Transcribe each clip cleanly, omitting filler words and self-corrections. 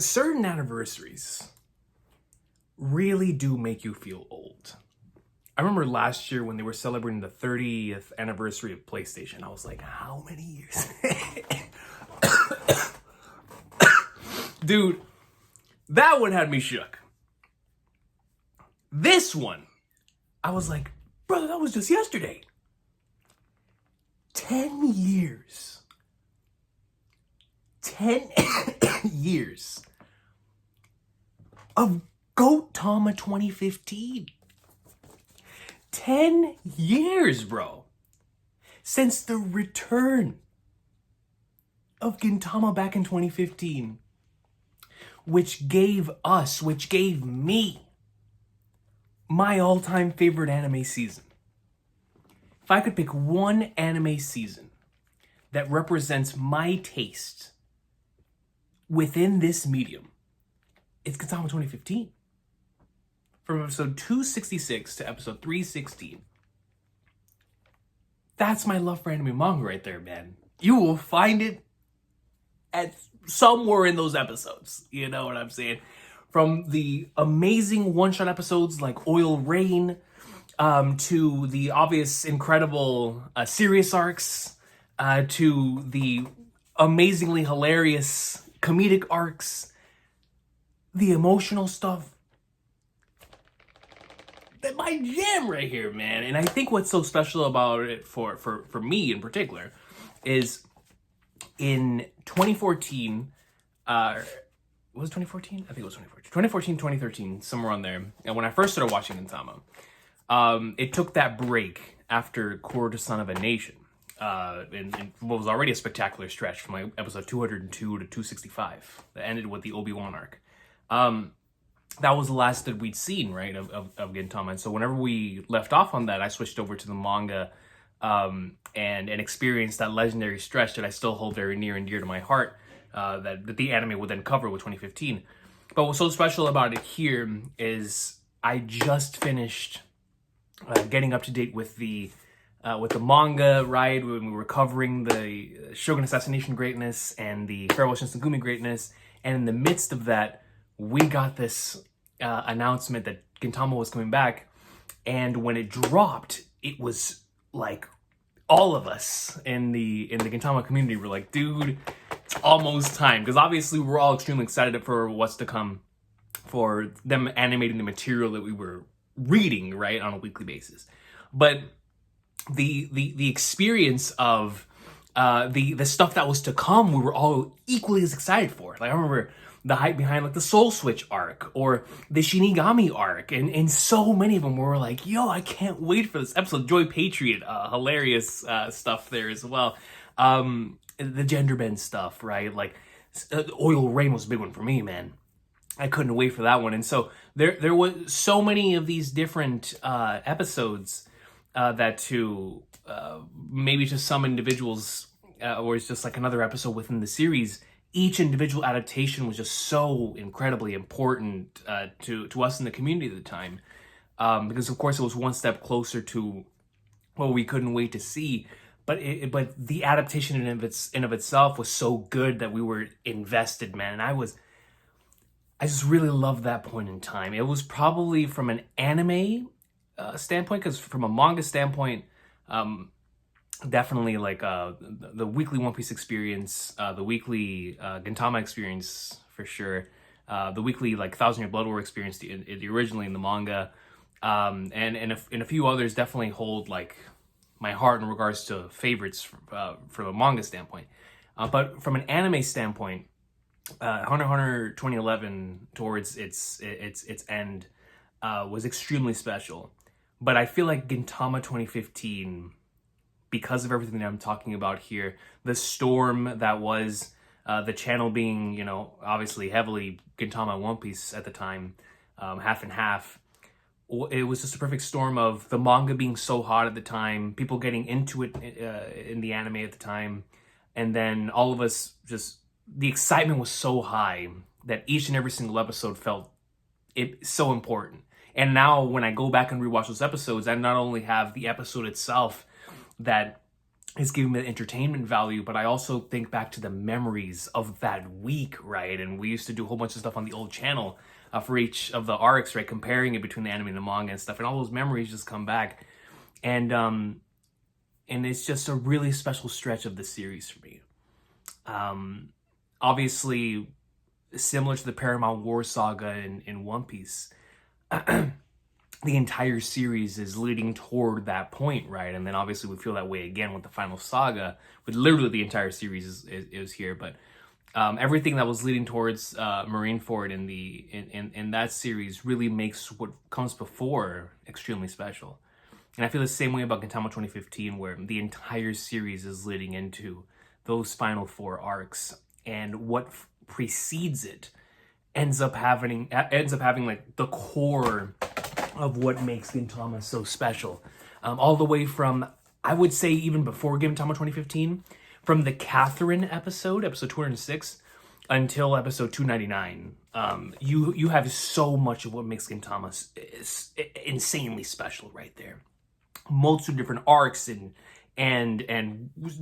certain anniversaries really do make you feel old. I remember last year when they were celebrating the 30th anniversary of PlayStation. I was like, how many years? Dude, that one had me shook. This one, I was like, brother, that was just yesterday. 10 years. 10 years of Gintama 2015. 10 years, bro. Since the return of Gintama back in 2015. Which gave me, my all-time favorite anime season. If I could pick one anime season that represents my taste within this medium, it's Gintama 2015. From episode 266 to episode 316. That's my love for anime manga right there, man. You will find it at somewhere in those episodes. You know what I'm saying? From the amazing one-shot episodes like Oil Rain, to the obvious, incredible serious arcs, to the amazingly hilarious comedic arcs, the emotional stuff. That's my jam right here, man. And I think what's so special about it for me in particular is in 2014, was it 2014? I think it was 2014. 2014, 2013, somewhere on there. And when I first started watching Gintama, it took that break after Court-san of a Nation. In what was already a spectacular stretch from like episode 202 to 265 that ended with the Obi-Wan arc. That was the last that we'd seen, right, of Gintama. And so whenever we left off on that, I switched over to the manga and experienced that legendary stretch that I still hold very near and dear to my heart, that the anime would then cover with 2015. But what's so special about it here is I just finished getting up to date with the manga, right, when we were covering the Shogun Assassination greatness and the Farewell Shinsengumi greatness, and in the midst of that, we got this announcement that Gintama was coming back, and when it dropped, it was like all of us in the Gintama community were like, dude, it's almost time, because obviously we're all extremely excited for what's to come, for them animating the material that we were reading, right, on a weekly basis. But the experience of the stuff that was to come, we were all equally as excited for. Like I remember the hype behind like the Soul Switch arc or the Shinigami arc, and so many of them were like, yo, I can't wait for this episode. Joy Patriot, hilarious stuff there as well. The gender bend stuff, right? Like Oil Rain was a big one for me, man. I couldn't wait for that one. And so there was so many of these different episodes that to maybe to some individuals, or it's just like another episode within the series, each individual adaptation was just so incredibly important to us in the community at the time. Because of course it was one step closer to what we couldn't wait to see. But the adaptation in of itself was so good that we were invested, man. And I just really loved that point in time. It was probably from an anime standpoint, because from a manga standpoint, definitely like the weekly One Piece experience, the weekly Gintama experience for sure, the weekly like Thousand Year Blood War experience, the originally in the manga, and a few others definitely hold like my heart in regards to favorites from a manga standpoint. But from an anime standpoint, Hunter x Hunter 2011 towards its end was extremely special. But I feel like Gintama 2015, because of everything that I'm talking about here, the storm that was the channel being, you know, obviously heavily Gintama and One Piece at the time, half and half, it was just a perfect storm of the manga being so hot at the time, people getting into it in the anime at the time, and then all of us just, the excitement was so high that each and every single episode felt it so important. And now when I go back and rewatch those episodes, I not only have the episode itself that it's giving me the entertainment value, but I also think back to the memories of that week, right? And we used to do a whole bunch of stuff on the old channel for each of the arcs, right? Comparing it between the anime and the manga and stuff, and all those memories just come back. And it's just a really special stretch of the series for me. Obviously, similar to the Paramount War saga in One Piece, the entire series is leading toward that point, right? And then obviously we feel that way again with the final saga, with literally the entire series is here. But everything that was leading towards Marineford in that series really makes what comes before extremely special. And I feel the same way about Gintama 2015, where the entire series is leading into those final 4 arcs, and what precedes it ends up having like the core of what makes Gintama so special. All the way from, I would say even before Gintama 2015, from the Catherine episode 206, until episode 299, you have so much of what makes Gintama insanely special right there. Multiple different arcs and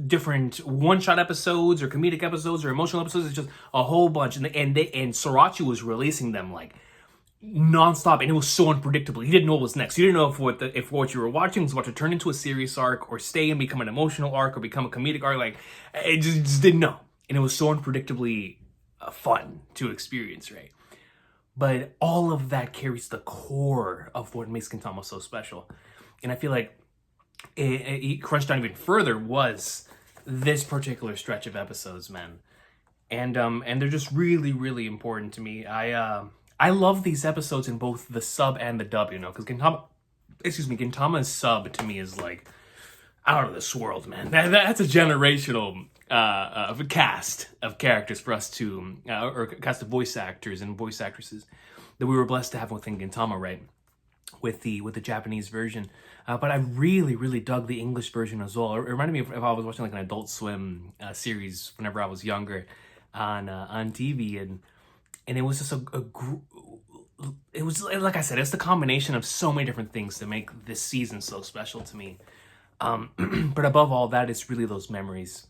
different one-shot episodes or comedic episodes or emotional episodes. It's just a whole bunch, and Sorachi was releasing them like nonstop, and it was so unpredictable. You didn't know what was next. You didn't know if what you were watching was about to turn into a serious arc or stay and become an emotional arc or become a comedic arc. Like, it just didn't know, and it was so unpredictably fun to experience, right? But all of that carries the core of what makes Gintama so special. And I feel like it crunched down even further was this particular stretch of episodes, man. And they're just really, really important to me. I love these episodes in both the sub and the dub, you know, because Gintama's sub to me is like out of this world, man. That's a generational cast of characters for us to, or cast of voice actors and voice actresses that we were blessed to have within Gintama, right? With the Japanese version, but I really, really dug the English version as well. It reminded me of if I was watching like an Adult Swim series whenever I was younger on TV, and it was just it was, like I said, it's the combination of so many different things to make this season so special to me. But above all that, it's really those memories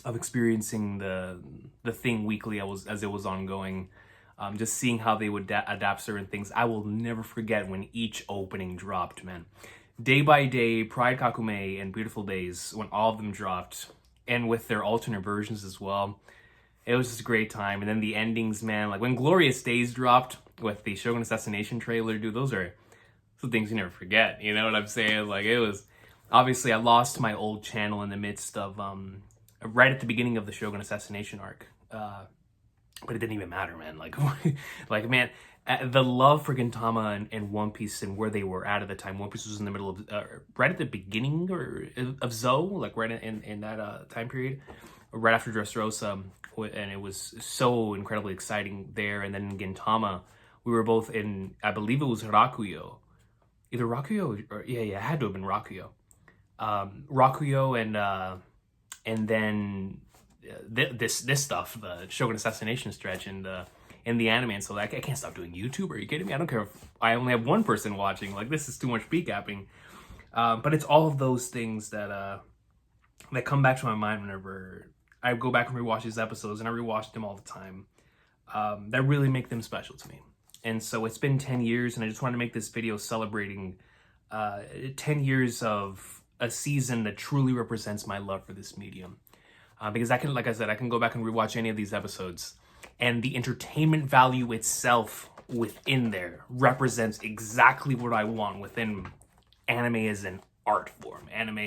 of experiencing the thing weekly as it was ongoing. Just seeing how they would adapt certain things. I will never forget when each opening dropped, man. Day by Day, Pride Kakume, and Beautiful Days, when all of them dropped, and with their alternate versions as well. It was just a great time. And then the endings, man, like when Glorious Days dropped with the Shogun Assassination trailer, dude, those are some things you never forget. You know what I'm saying? Like, it was, obviously I lost my old channel in the midst of, right at the beginning of the Shogun Assassination arc. But it didn't even matter, man. Like man, the love for Gintama and One Piece and where they were at the time. One Piece was in the middle of, right at the beginning of Zou, like right in that time period, right after Dressrosa, and it was so incredibly exciting there. And then in Gintama, we were both in, I believe it was Rakuyo, either Rakuyo or yeah, it had to have been Rakuyo, and then this stuff, the Shogun Assassination stretch in the anime. And so like, I can't stop doing YouTube. Are you kidding me? I don't care if I only have one person watching. Like, this is too much peacapping. But it's all of those things that come back to my mind whenever I go back and rewatch these episodes, and I rewatch them all the time. That really make them special to me. And so it's been 10 years, and I just wanted to make this video celebrating 10 years of a season that truly represents my love for this medium. Because I can, like I said, I can go back and rewatch any of these episodes, and the entertainment value itself within there represents exactly what I want within anime as an art form, anime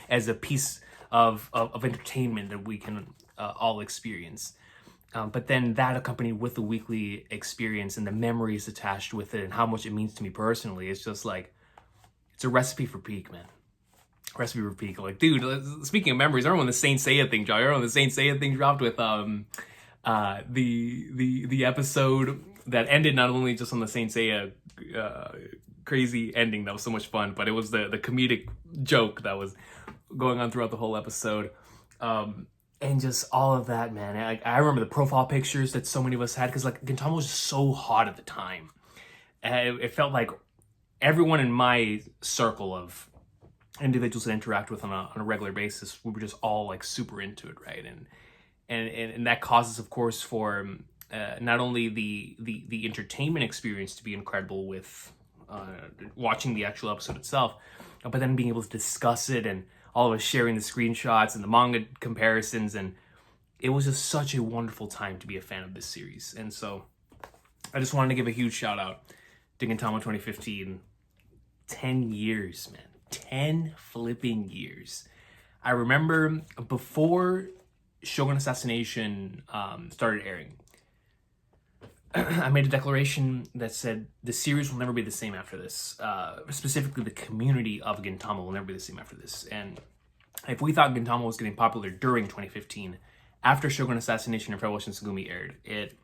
as a piece of entertainment that we can all experience. But then that accompanied with the weekly experience and the memories attached with it and how much it means to me personally, it's just like, it's a recipe for peak, man. Recipe for peak. Like, dude, speaking of memories, I remember when the Saint Seiya thing dropped. I remember when the Saint Seiya thing dropped with the episode that ended not only just on the Saint Seiya crazy ending that was so much fun, but it was the comedic joke that was going on throughout the whole episode. And just all of that, man. I remember the profile pictures that so many of us had, because like Gintama was just so hot at the time. And it felt like everyone in my circle of individuals that interact with on a regular basis, we were just all like super into it, right? And that causes, of course, for not only the entertainment experience to be incredible with watching the actual episode itself, but then being able to discuss it and all of us sharing the screenshots and the manga comparisons, and it was just such a wonderful time to be a fan of this series. And so I just wanted to give a huge shout out to Gintama 2015. 10 years, man. 10 flipping years. I remember before Shogun Assassination started airing, I made a declaration that said the series will never be the same after this. Specifically, the community of Gintama will never be the same after this. And if we thought Gintama was getting popular during 2015, after Shogun Assassination and Revolution Sugumi aired, it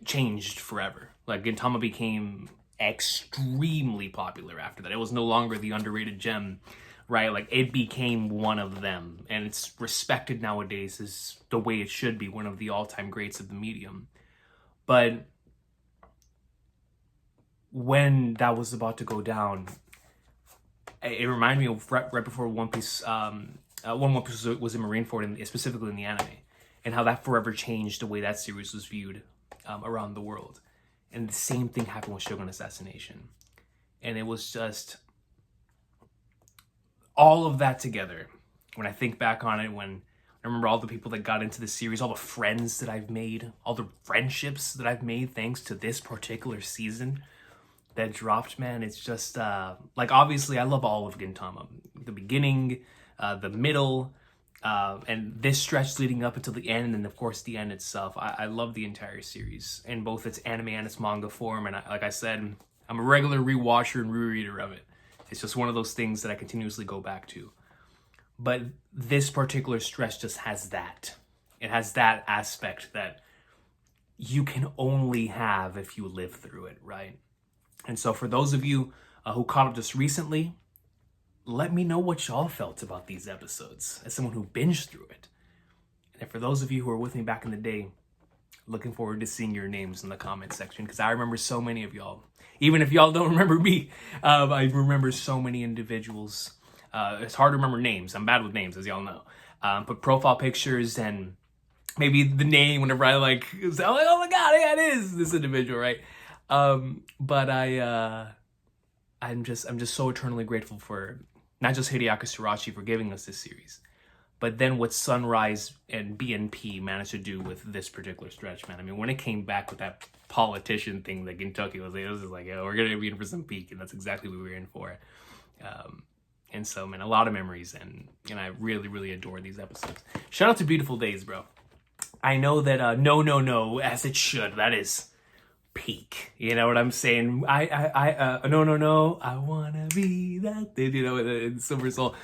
changed forever. Like, Gintama became extremely popular after that. It was no longer the underrated gem, right? Like, it became one of them, and it's respected nowadays as the way it should be, one of the all-time greats of the medium. But when that was about to go down, it reminded me of right before One Piece. One Piece was in Marineford, and specifically in the anime, and how that forever changed the way that series was viewed around the world. And the same thing happened with Shogun Assassination, and it was just all of that together. When I think back on it, when I remember all the people that got into the series, all the friends that I've made, all the friendships that I've made thanks to this particular season that dropped, man, it's just, like, obviously, I love all of Gintama. The beginning, the middle, and this stretch leading up until the end, and then, of course, the end itself. I love the entire series in both its anime and its manga form, and like I said, I'm a regular rewatcher and rereader of it. It's just one of those things that I continuously go back to. But this particular stretch just has that. It has that aspect that you can only have if you live through it, right? And so for those of you who caught up just recently, let me know what y'all felt about these episodes as someone who binged through it. And for those of you who were with me back in the day, looking forward to seeing your names in the comment section, because I remember so many of y'all. Even if y'all don't remember me, I remember so many individuals. It's hard to remember names. I'm bad with names, as y'all know. But profile pictures and maybe the name whenever I like, I'm like, oh my God, yeah, it is this individual, right? But I'm just so eternally grateful for not just Hideaki Surachi for giving us this series, but then what Sunrise and BNP managed to do with this particular stretch, man. I mean, when it came back with that politician thing that Kentucky was, it was just like, oh, we're gonna be in for some peak, and that's exactly what we were in for. And so, man, a lot of memories, and I really, really adore these episodes. Shout out to Beautiful Days, bro. I know that no, as it should. That is peak. You know what I'm saying? No, I wanna be that. You know, in Silver Soul.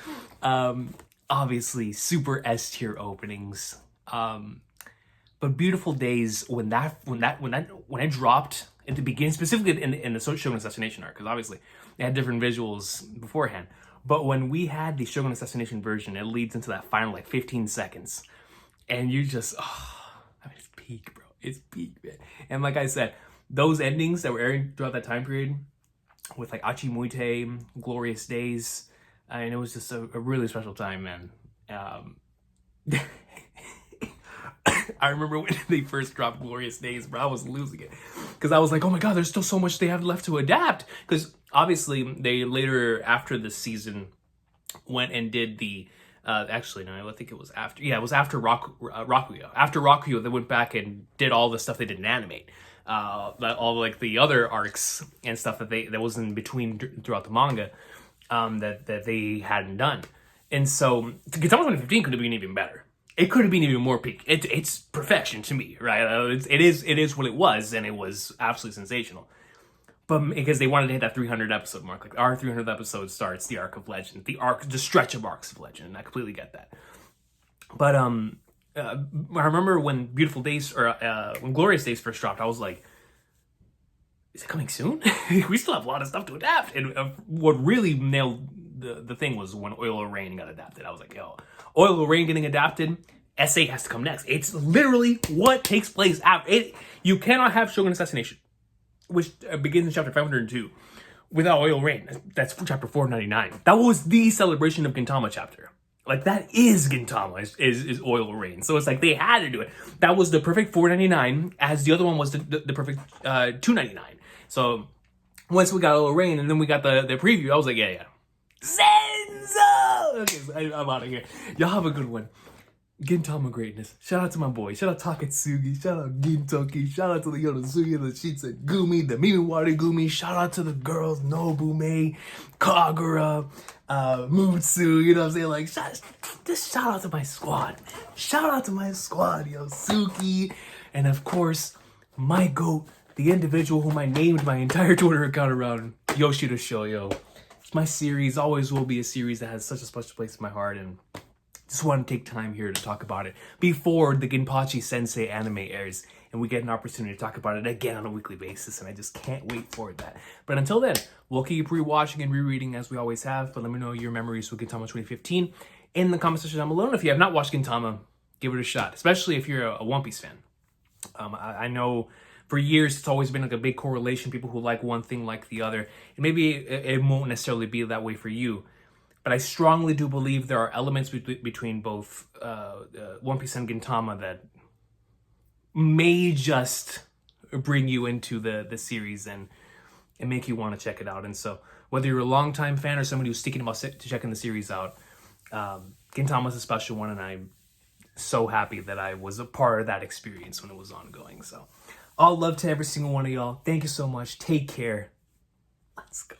Obviously, super S tier openings. But Beautiful Days, when it dropped at the beginning, specifically in the Shogun Assassination arc, because obviously they had different visuals beforehand. But when we had the Shogun Assassination version, it leads into that final, like, 15 seconds. And you just, I mean, it's peak, bro. It's peak, man. And like I said, those endings that were airing throughout that time period with, like, Achi Muite, Glorious Days, I mean, it was just a really special time, man. I remember when they first dropped Glorious Days, bro, I was losing it. Because I was like, oh my God, there's still so much they have left to adapt. Because obviously, they later, after the season, went and did the, actually, no, I think it was after, yeah, it was after Rakuyo. After Rakuyo, they went back and did all the stuff they didn't animate. All, like, the other arcs and stuff that was in between throughout the manga, that they hadn't done. And so, Gintama 2015 could have been even better. It could have been even more peak. It's perfection to me, right? It is what it was, and it was absolutely sensational. But because they wanted to hit that 300 episode mark, like, our 300th episode starts the arc of Legend, the stretch of arcs of Legend, and I completely get that. But I remember when Beautiful Days, or when Glorious Days first dropped, I was like, is it coming soon? We still have a lot of stuff to adapt. And what really nailed the thing was when Oil of Rain got adapted. I was like, yo, Oil of Rain getting adapted, SA has to come next. It's literally what takes place after it. You cannot have Shogun Assassination, which begins in chapter 502, without Oil Rain. That's chapter 499. That was the celebration of Gintama chapter. Like, that is Gintama, is Oil Rain. So it's like, they had to do it. That was the perfect 499, as the other one was the perfect 299. So once we got Oil Rain, and then we got the preview, I was like, yeah. Senzo! Okay, so I'm out of here. Y'all have a good one. Gintama greatness. Shout out to my boy. Shout out Takatsugi. Shout out Gintoki. Shout out to the Yonosugi, the Shitsa Gumi, the Mimiwari Gumi. Shout out to the girls, Nobume, Kagura, Mutsu. You know what I'm saying? Like, just shout out to my squad. Shout out to my squad, Suki. And of course, my GOAT, the individual whom I named my entire Twitter account around, Yoshida Shoyo. It's my series, always will be a series that has such a special place in my heart, and just want to take time here to talk about it before the Ginpachi Sensei anime airs and we get an opportunity to talk about it again on a weekly basis, and I just can't wait for that. But until then, we'll keep rewatching and rereading as we always have, but let me know your memories with Gintama 2015 in the comment section down below. And if you have not watched Gintama, give it a shot, especially if you're a One Piece fan. I know for years it's always been like a big correlation, people who like one thing like the other, and maybe it won't necessarily be that way for you. But I strongly do believe there are elements between both One Piece and Gintama that may just bring you into the series and make you want to check it out. And so whether you're a longtime fan or somebody who's thinking about checking the series out, Gintama's a special one, and I'm so happy that I was a part of that experience when it was ongoing. So all love to every single one of y'all. Thank you so much. Take care. Let's go.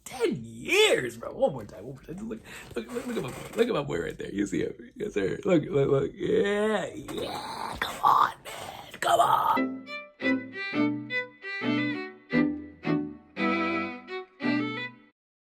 10 years, bro. One more time. Look at my boy right there. You see him? Yes, sir. Look. Yeah. Come on, man. Come on.